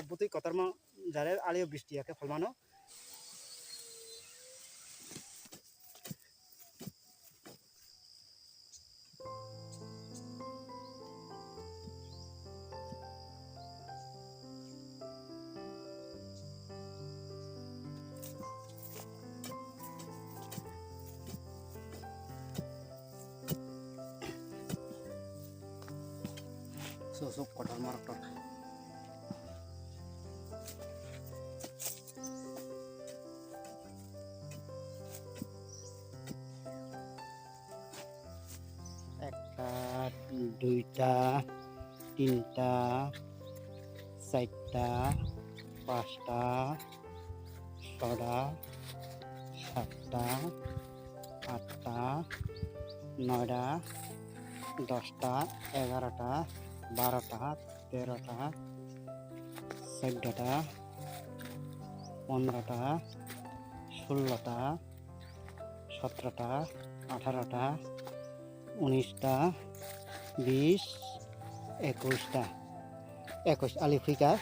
butui kotorma jare alio bisti ake falmano so kotor marak tor একটা দুইটা তিনটা চারটা পাঁচটা ছটা সাতটা আটটা নয়টা 10টা 11টা 12টা 13টা 14টা 15টা 16টা 17টা 18টা 19টা 20 21টা 21 ali fuika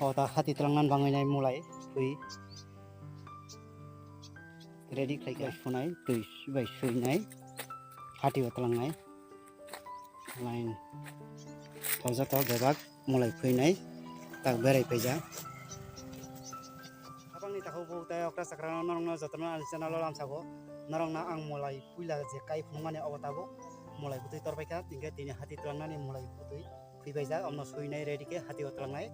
ota hati telangan banginai mulai fui ready khai sunai tui bai suinai hati telangai lain thaujato bebak mulai fuinai tak berai peja abangni takau bo ta okta sakrana norongna jotna channel lam sago norongna ang mulai puila je kai phungmani obotabo mulai butui torbaika tingke tini hati telangnani mulai butui fuibaija omno suinai ready ke hati telangai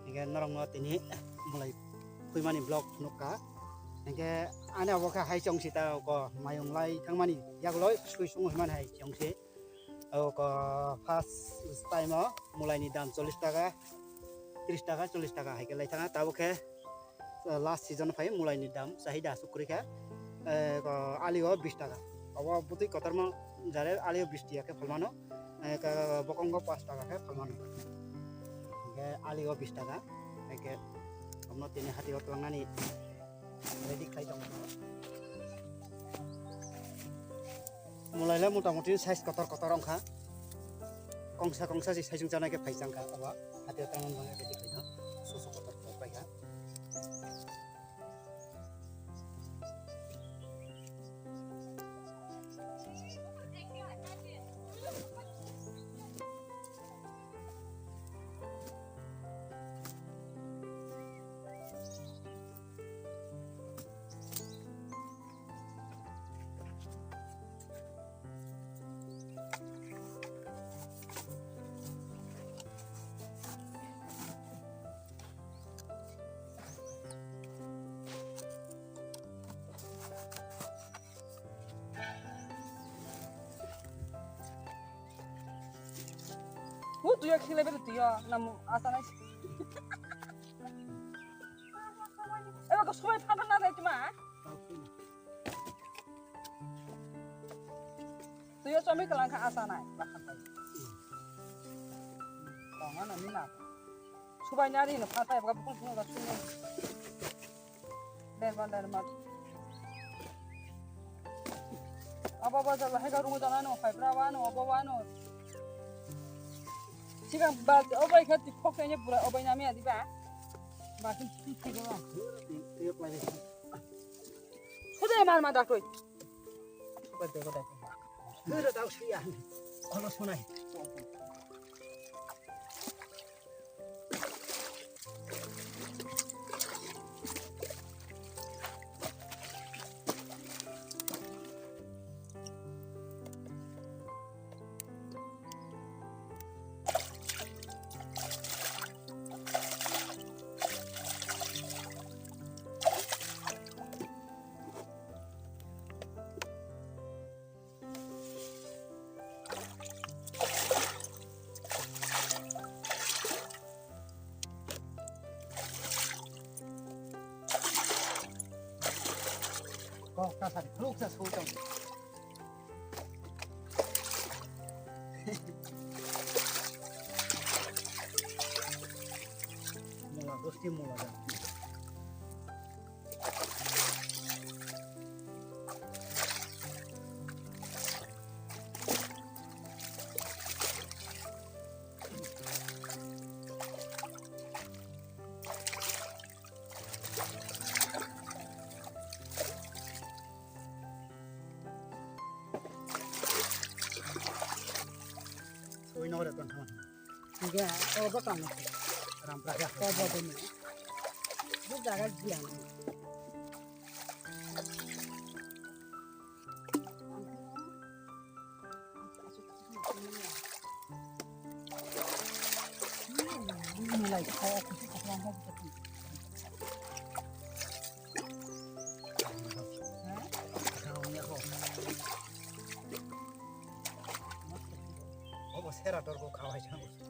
tingke norongna tini mulai fuimani blog nuka tingke ane aboka hai chongsi ta ko mayunglai thangmani yagloi suisung himan hai chongsi ko first time mulai ni dam 40 টাকা 30 টাকা 40 টাকা haike lai thanga tabuke last season phai mulai ni dam sahida sukrika ko alio 20 টাকা abo butui kotorma jare alio 20 টাকা ke falmano ka bokongo 5 টাকা ke falmano ke alio 20 টাকা haike omno tini hati otlangani ready khai dong mulai le motamuti size kotor ongkha kongsa si size jana ke phaisangka aba hati tangan bang ready khai dong susu kotor paika তুই খেলে বেরো তুই নাম আসা নাই এবার সবাই ফাটা না যায় তোমা তুইও চমি কলাং আসা নাই বাখান পাই তখন আমি না সবাই নারী না ফাটাই বাবা কোন কোন শুনে দেরমা আবা বাবা যা হেগা রুম জানানো ফাইব্রাওয়ানো অবাওয়ানো sigang bal obay khati phoknya pura obay nami adiba bakin tiki do iyo play sudah mal ma dakoi bade bade hura tau sia ono sunai kok kasar kluk sa sutong mula dosti mula da Enggak, kalau bakal nih. Rampraga. Kalau bodohnya. Itu jaga dia. Mulai kayak aku sih kurang gitu. Kaumnya kok. Oh, bos hera dorko kawai jangan.